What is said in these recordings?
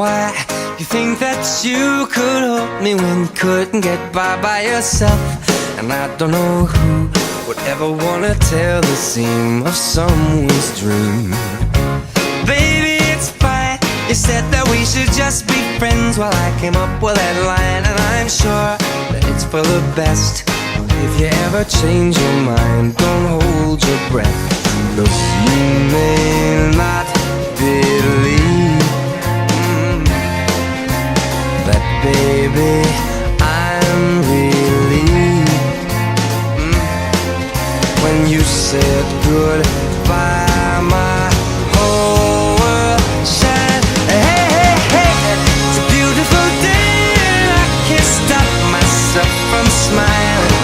why you think that you could hold me when you couldn't get by yourself. And I don't know who would ever wanna tell the seam of someone's dream. Baby, it's fine. You said that we should just be friends. Well, I came up with that line, and I'm sure that it's for the best. If you ever change your mind, don't hold your breath. Look, you may not believe that, baby, I'm relieved when you said goodbye. My whole world shined. Hey, hey, hey, it's a beautiful day, and I can't stop myself from smiling.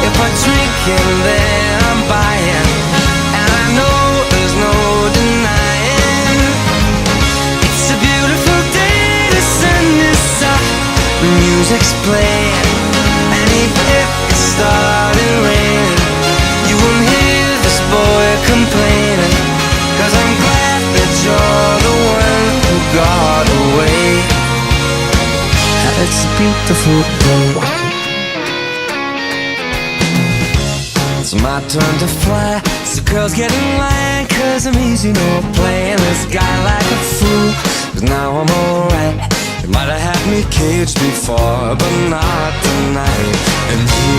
If I drink and then I'm buying, and I know there's no denying. It's a beautiful day, the sun is up, the music's playing, and even if it started raining, you won't hear this boy complaining, 'cause I'm glad that you're the one who got away. It's a beautiful day. It's my turn to fly, so girls get in line, 'cause I'm easy, no playing this guy like a fool. 'Cause now I'm alright. You might have had me caged before, but not tonight. And you